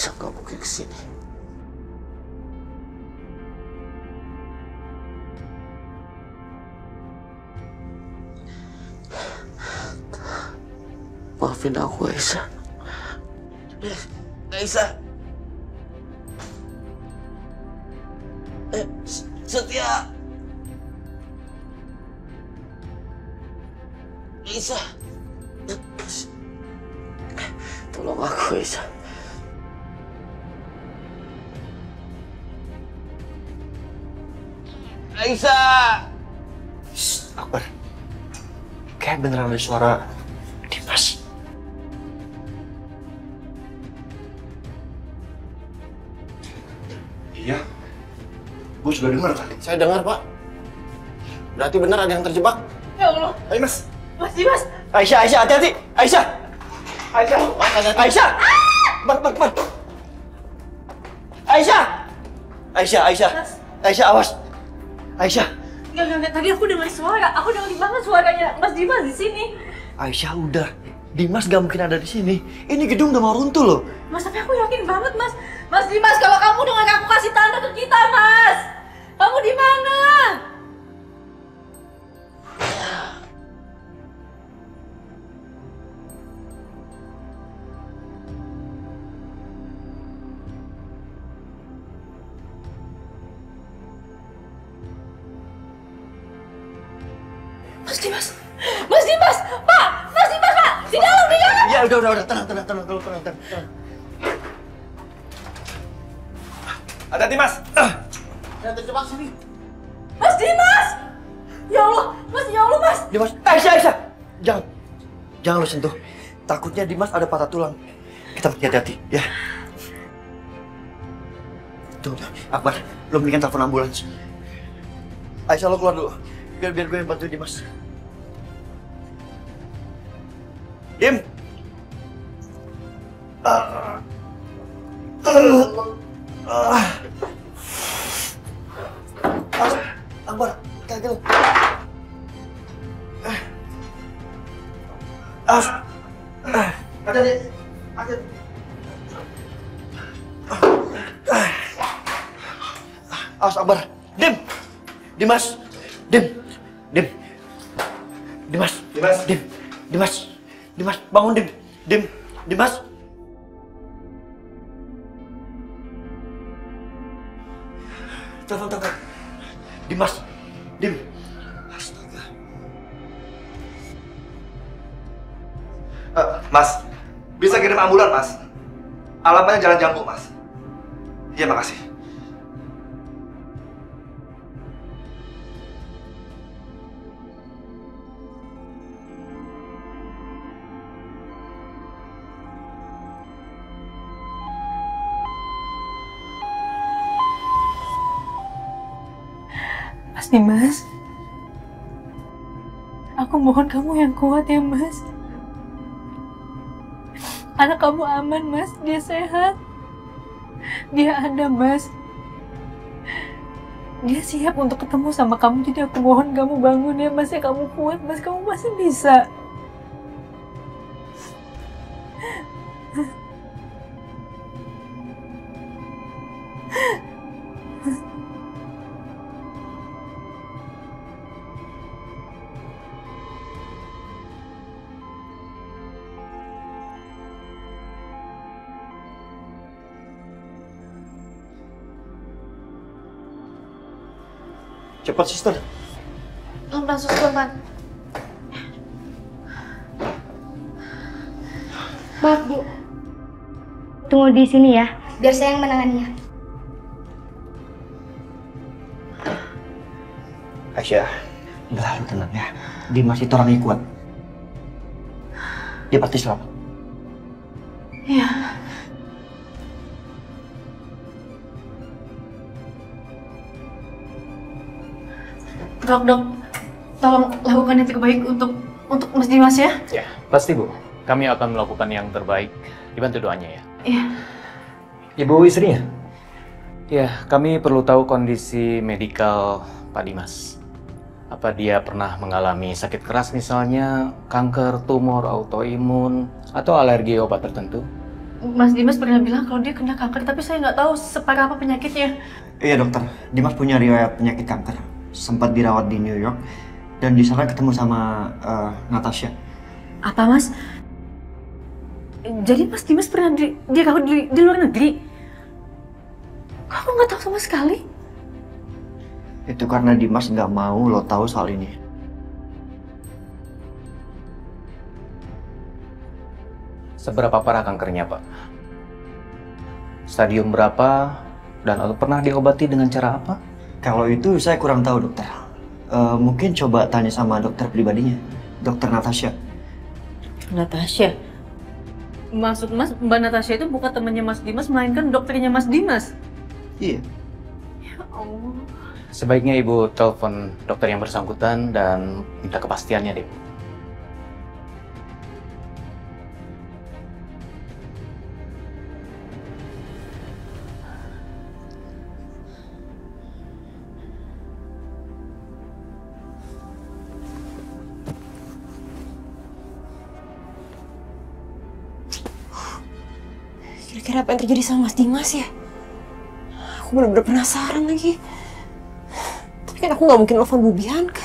Aisyah nggak mungkin kesini. Maafin aku, Aisyah. Aisyah. Setia. Aisyah. Tolong aku, Aisyah. Aisyah. Shh, Akbar. Kayak beneran ada suara Dimas. Iya. Gue juga dengar tadi. Saya dengar, Pak. Berarti benar ada yang terjebak. Ya Allah. Ayo, Mas. Mas Dimas. Aisyah, hati-hati. Aisyah. Aisyah. Aisyah. Bar. Aisyah. Aisyah. Mas. Aisyah, awas. Aisyah. Enggak. Tadi aku dengar suara. Aku dengar banget suaranya Mas Dimas di sini. Aisyah, udah. Dimas gak mungkin ada di sini. Ini gedung udah mau runtuh loh. Mas, tapi aku yakin banget, Mas. Mas Dimas, kalau kamu dengar aku kasih tanda ke kita, Mas. Kamu di mana? Mas Dimas! Mas Dimas! Pak! Mas Dimas, Pak! Di dalam! Ya udah. Tenang. Hati-hati, Mas. Yang terjebak sini. Mas Dimas! Ya Allah! Mas, ya Allah, Mas! Dimas, Aisyah. Jangan lu sentuh. Takutnya Dimas ada patah tulang. Kita hati-hati, ya. Tuh, Akbar, lu mendingan telepon ambulans. Aisyah, lo keluar dulu. Biar gue yang bantu Dimas. Dim! Akbar, kaki lu. Hati-hati. Awas, Akbar. Dim! Dimas! Dimas, bangun, Dimas! Telepon. Dimas! Astaga. Mas, bisa kirim ambulan, Mas? Alamatnya Jalan Jambu, Mas. Iya, makasih. Mas Dimas, aku mohon kamu yang kuat ya, Mas. Anak kamu aman, Mas. Dia sehat. Dia ada, Mas. Dia siap untuk ketemu sama kamu. Jadi aku mohon kamu bangun ya, Mas. Ya, kamu kuat, Mas. Kamu masih bisa. Cepat, Sister. Pelan-pelan, sus, pelan-pelan. Maaf, Bu. Tunggu di sini ya, biar saya yang menanganinya. Aisyah, udah lu tenang ya. Dimas itu orangnya kuat. Dia pasti selamat. Iya. Dok, tolong lakukan yang terbaik untuk Mas Dimas ya. Ya, pasti Bu. Kami akan melakukan yang terbaik. Dibantu doanya ya. Iya. Ibu istrinya? Ya, kami perlu tahu kondisi medikal Pak Dimas. Apa dia pernah mengalami sakit keras misalnya, kanker, tumor, autoimun, atau alergi obat tertentu? Mas Dimas pernah bilang kalau dia kena kanker, tapi saya nggak tahu separah apa penyakitnya. Iya dokter, Dimas punya riwayat penyakit kanker. Sempat dirawat di New York dan di sana ketemu sama Natasha. Apa Mas? Jadi Mas Dimas pernah dirawat di luar negeri? Kok aku nggak tahu sama sekali? Itu karena Dimas nggak mau lo tahu soal ini. Seberapa parah kankernya, Pak? Stadium berapa? Dan pernah diobati dengan cara apa? Kalau itu saya kurang tahu dokter. Mungkin coba tanya sama dokter pribadinya, dokter Natasha. Natasha? Maksud Mas, Mbak Natasha itu bukan temannya Mas Dimas, melainkan dokternya Mas Dimas? Iya. Ya Allah. Sebaiknya Ibu telepon dokter yang bersangkutan dan minta kepastiannya, deh. Kira-kira apa yang terjadi sama Mas Dimas ya? Aku bener-bener penasaran lagi. Tapi kan aku nggak mungkin nelfon Bu Bianca.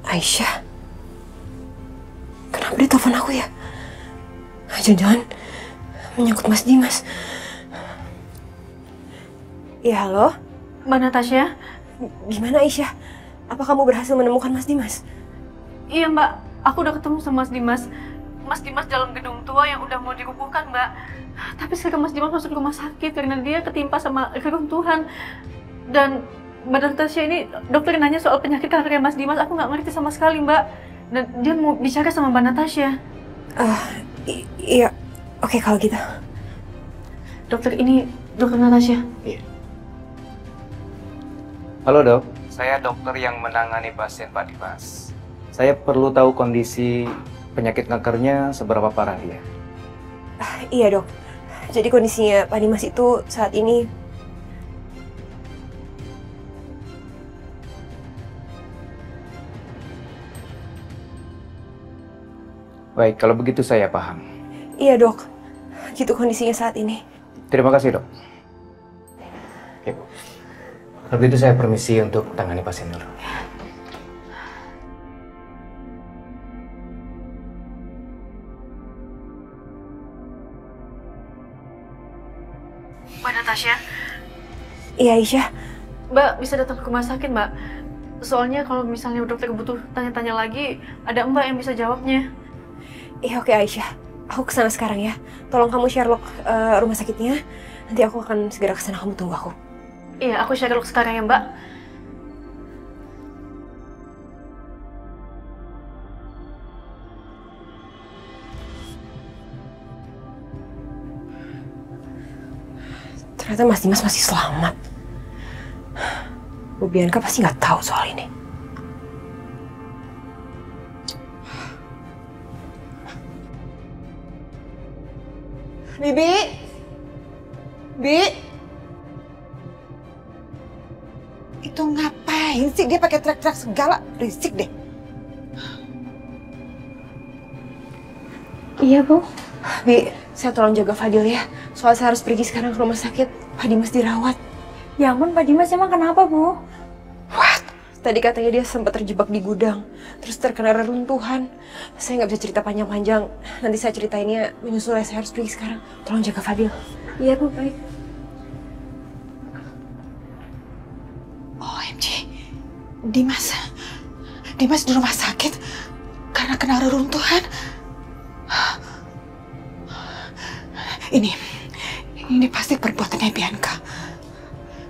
Aisyah, kenapa dia telepon aku ya? Jangan-jangan menyangkut Mas Dimas. Ya, halo? Mbak Natasha? Gimana Aisyah? Apa kamu berhasil menemukan Mas Dimas? Iya Mbak, aku udah ketemu sama Mas Dimas. Mas Dimas dalam gedung tua yang udah mau dirubuhkan Mbak. Tapi sekarang Mas Dimas masuk rumah sakit karena dia ketimpa sama reruntuhan. Dan Mbak Natasha ini dokter nanya soal penyakit kanker Mas Dimas, aku nggak ngerti sama sekali Mbak. Dan dia mau bicara sama Mbak Natasha. Iya, oke kalau gitu. Dokter ini dokter Natasha. Iya. Halo dok, saya dokter yang menangani pasien Pak Dimas. Saya perlu tahu kondisi penyakit kankernya seberapa parah dia. Iya dok, jadi kondisinya Pak Dimas itu saat ini Baik, kalau begitu saya paham. iya dok, gitu kondisinya saat ini. Terima kasih dok. Oke, Bu. Kalau begitu saya permisi untuk tangani pasien dulu. Mbak Natasha? Iya Aisyah. Mbak bisa datang ke rumah sakit Mbak. Soalnya kalau misalnya dokter butuh tanya-tanya lagi, ada Mbak yang bisa jawabnya. Iya oke Aisyah, aku kesana sekarang ya. Tolong kamu Sherlock rumah sakitnya. Nanti aku akan segera kesana, kamu tunggu aku. Iya, aku Sherlock sekarang ya Mbak. Ternyata Mas Dimas masih selamat. Bu Bianca pasti nggak tahu soal ini. Bibi, Bi, itu ngapain sih dia pakai teriak-teriak segala? Berisik deh. Iya, Bu. Bi, saya tolong jaga Fadil ya. Soalnya saya harus pergi sekarang ke rumah sakit. Pak Dimas dirawat. Ya ampun, Pak Dimas emang kenapa, Bu? What? Tadi katanya dia sempat terjebak di gudang, terus terkena reruntuhan. Saya nggak bisa cerita panjang-panjang. Nanti saya ceritainnya menyusul ya, saya harus pergi sekarang. Tolong jaga Fadil. Iya, Bu, baik. OMG, Dimas di rumah sakit karena kena reruntuhan. Ini pasti perbuatannya Bianca.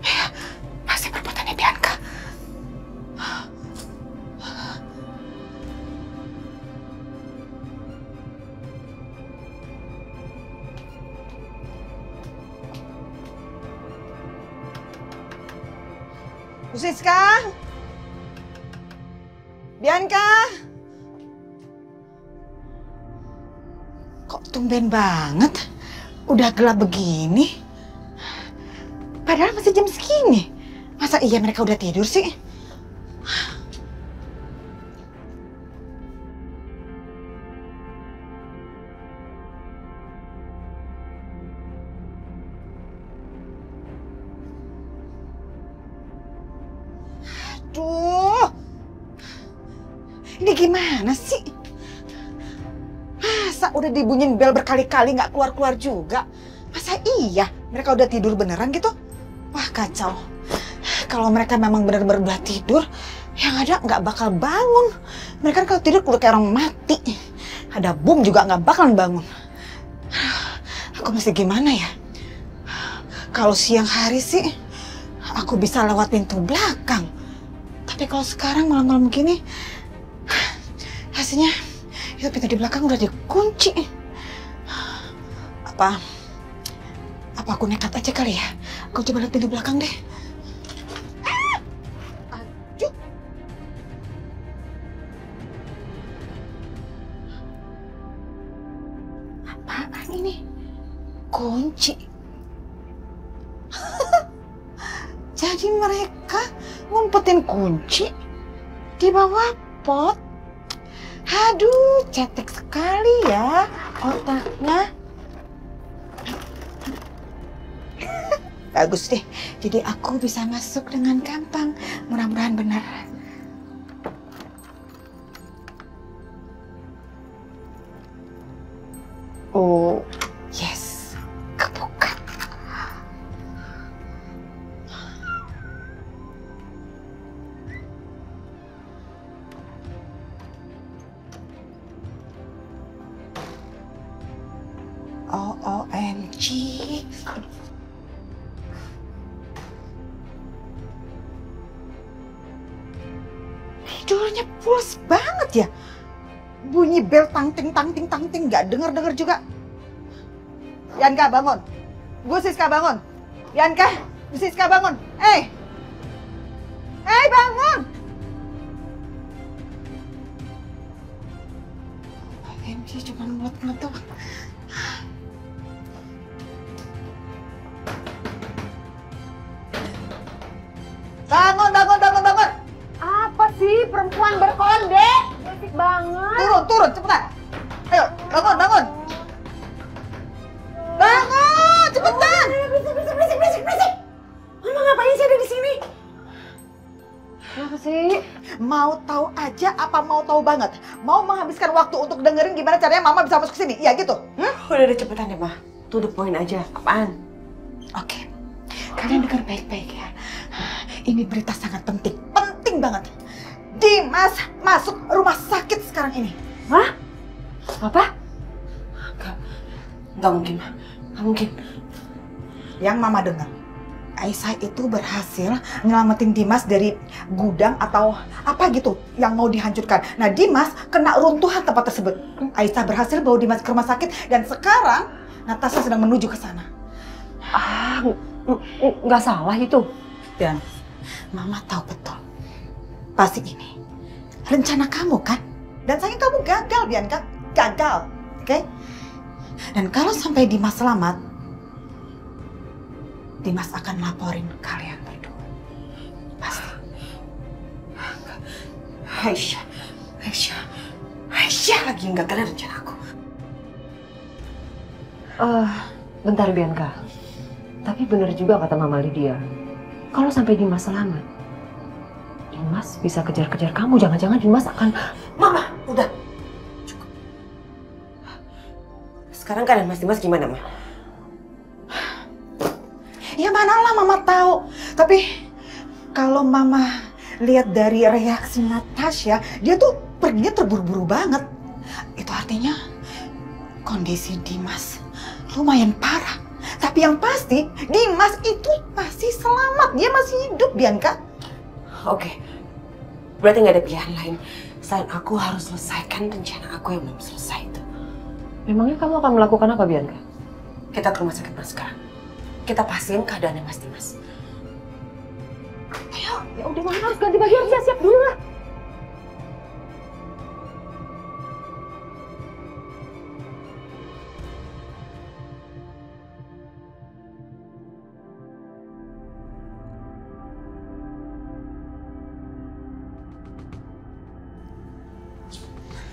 Ya, pasti perbuatannya Bianca. Bu Siska, Bianca, kok tumben banget? Udah gelap begini. Padahal masih jam segini. Masa iya mereka udah tidur sih? Aduh, ini gimana sih? Masa udah dibunyiin bel berkali-kali nggak keluar-keluar juga? Masa iya mereka udah tidur beneran gitu? Wah kacau. Kalau mereka memang benar-benar udah tidur, yang ada nggak bakal bangun. Mereka kan kalau tidur udah kayak orang mati. Ada bom juga nggak bakalan bangun. Aku mesti gimana ya? Kalau siang hari sih, aku bisa lewat pintu belakang. Tapi kalau sekarang malam-malam begini, hasilnya itu pintu di belakang udah dikunci. Apa aku nekat aja kali ya? Aku coba lihat pintu belakang deh. Aduh. Apaan ini? Kunci. Jadi mereka ngumpetin kunci di bawah pot. Aduh, cetek sekali ya otaknya. Bagus deh, jadi aku bisa masuk dengan gampang. Mudah-mudahan benar. Oh, yes, kebuka. OMG. Tidurnya pulas banget ya. Bunyi bel tangting nggak denger juga. Yanka bangun. Bu Siska bangun. Yanka, Bu Siska bangun. Bangun. OMG cuma ngeliat doang. Bangun. Apa sih perempuan berkonde? Berisik banget. Turun, cepetan. Ayo, bangun. Bangun, cepetan. Berisik. Mama ngapain sih ada di sini? Kenapa sih? Mau tahu aja apa mau tahu banget? Mau menghabiskan waktu untuk dengerin gimana caranya Mama bisa masuk ke sini? Iya gitu? Udah cepetan deh, Ma. To the point aja. Apaan? Oke. Kalian dengar baik-baik ya. Ini berita sangat penting banget. Dimas masuk rumah sakit sekarang ini. Hah? Apa? Nggak mungkin, Ma. Nggak mungkin. Yang Mama dengar, Aisyah itu berhasil nyelamatin Dimas dari gudang atau apa gitu yang mau dihancurkan. Nah, Dimas kena runtuhan tempat tersebut. Aisyah berhasil bawa Dimas ke rumah sakit dan sekarang Natasha sedang menuju ke sana. Nggak salah itu. Dan Mama tahu betul, pasti ini rencana kamu kan? Dan sayang kamu gagal, Bianca. Gagal, oke? Dan kalau sampai Dimas selamat, Dimas akan laporin kalian berdua. Pasti. Aisyah lagi yang gagal rencana aku. Bentar, Bianca. Tapi bener juga kata Mama Lydia. Kalau sampai Dimas selamat, Dimas bisa kejar-kejar kamu. Jangan-jangan Dimas akan... Mama, udah. Cukup. Sekarang keadaan Mas Dimas gimana, Ma? Ya manalah Mama tahu. Tapi kalau Mama lihat dari reaksi Natasha, dia tuh perginya terburu-buru banget. Itu artinya kondisi Dimas lumayan parah. Tapi yang pasti Dimas itu masih selamat. Dia masih hidup, Bianca. Oke. Berarti nggak ada pilihan lain selain aku harus selesaikan rencana aku yang belum selesai itu. Memangnya kamu akan melakukan apa, Bianca? Kita ke rumah sakit Mas sekarang. Kita pastiin keadaannya Mas Dimas. Ayo, ya udah Mama harus ganti baju, harus siap-siap dulu lah.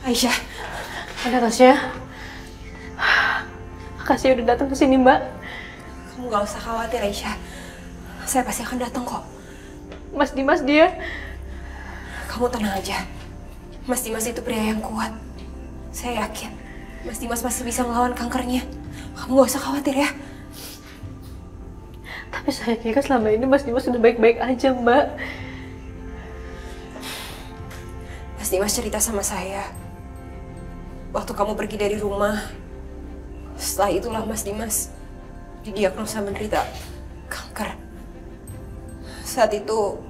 Aisyah. Ada Tasya. Makasih udah datang ke sini, Mbak. Kamu gak usah khawatir, Aisyah. Saya pasti akan datang kok. Mas Dimas dia. Kamu tenang aja. Mas Dimas itu pria yang kuat. Saya yakin Mas Dimas pasti bisa melawan kankernya. Kamu gak usah khawatir ya. Tapi saya kira selama ini Mas Dimas sudah baik-baik aja, Mbak. Mas Dimas cerita sama saya. Waktu kamu pergi dari rumah, setelah itulah Mas Dimas didiagnosa menderita kanker. Saat itu,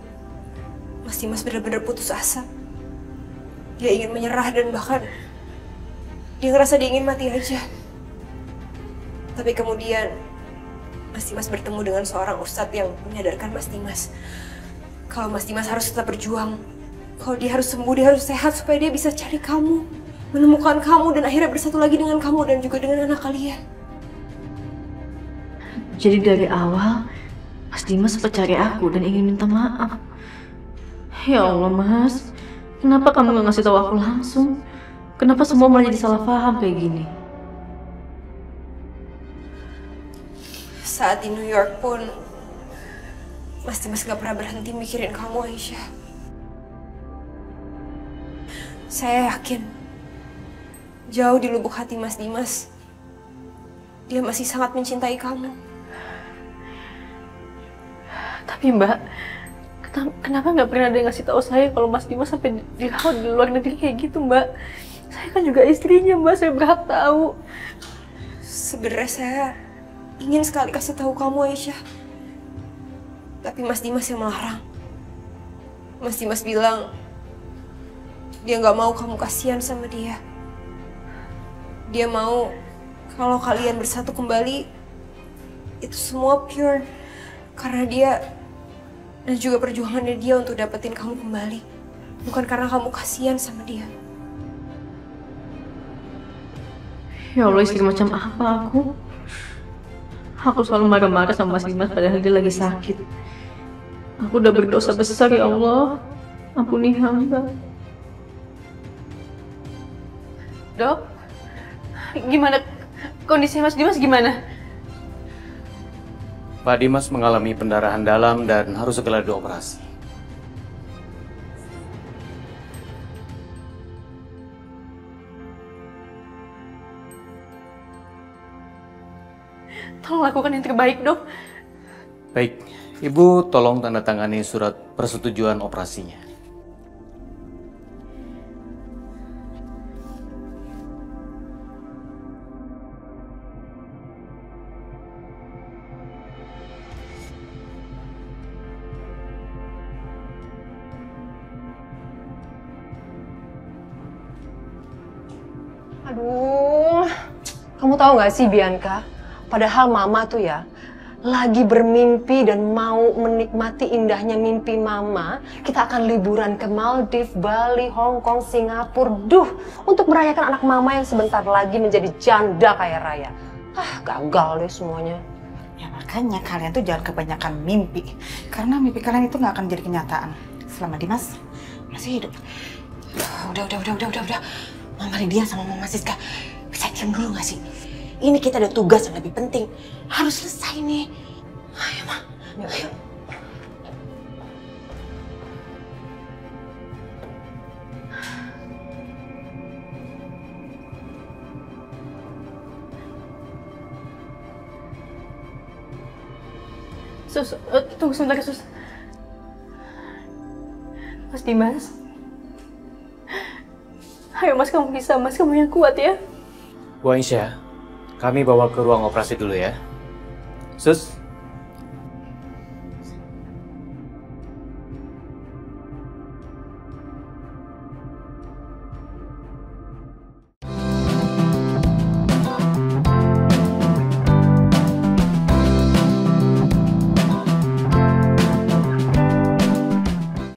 Mas Dimas benar-benar putus asa. Dia ingin menyerah dan bahkan dia ngerasa dia ingin mati aja. Tapi kemudian Mas Dimas bertemu dengan seorang ustadz yang menyadarkan Mas Dimas kalau Mas Dimas harus tetap berjuang. Kalau dia harus sembuh, dia harus sehat supaya dia bisa cari kamu, menemukan kamu, dan akhirnya bersatu lagi dengan kamu dan juga dengan anak kalian. Jadi dari awal, Mas Dimas sempat cari aku dan ingin minta maaf. Ya Allah, Mas. Kenapa kamu gak ngasih tahu aku langsung? Kenapa semua malah jadi salah paham kayak gini? Saat di New York pun, Mas Dimas gak pernah berhenti mikirin kamu, Aisyah. Saya yakin, jauh di lubuk hati Mas Dimas, dia masih sangat mencintai kamu. Tapi Mbak, kenapa nggak pernah ada yang ngasih tahu saya kalau Mas Dimas sampai dirawat di luar negeri kayak gitu, Mbak? Saya kan juga istrinya, Mbak. Saya berhak tahu. Sebenarnya saya ingin sekali kasih tahu kamu, Aisyah. Tapi Mas Dimas yang melarang. Mas Dimas bilang dia nggak mau kamu kasihan sama dia. Dia mau kalau kalian bersatu kembali, itu semua pure. Karena dia dan juga perjuangannya dia untuk dapetin kamu kembali. Bukan karena kamu kasihan sama dia. Ya Allah, istri macam apa aku? Aku selalu marah-marah sama Mas Dimas padahal dia lagi sakit. Aku udah berdosa besar, ya Allah. Ampuni hamba. Dok, gimana kondisi Mas Dimas gimana? Pak Dimas mengalami pendarahan dalam dan harus segera dioperasi. Tolong lakukan yang terbaik, Dok. Baik, Ibu tolong tanda tangani surat persetujuan operasinya. Aduh, kamu tahu nggak sih Bianca? Padahal Mama tuh ya lagi bermimpi dan mau menikmati indahnya mimpi Mama. Kita akan liburan ke Maldives, Bali, Hong Kong, Singapura. Duh, untuk merayakan anak Mama yang sebentar lagi menjadi janda kaya raya. Ah, gagal deh semuanya. Ya makanya kalian tuh jangan kebanyakan mimpi. Karena mimpi kalian itu nggak akan jadi kenyataan. Selama Dimas masih hidup. Udah. Mama Lydia sama Mama Siska, bisa diam dulu nggak sih? Ini kita ada tugas yang lebih penting. Harus selesai nih. Ayo, Ma. Ayo. Sus, tunggu sebentar, Sus. Mas Dimas. Ayo Mas, kamu bisa. Mas, kamu yang kuat ya. Bu Aisyah, kami bawa ke ruang operasi dulu ya. Sus.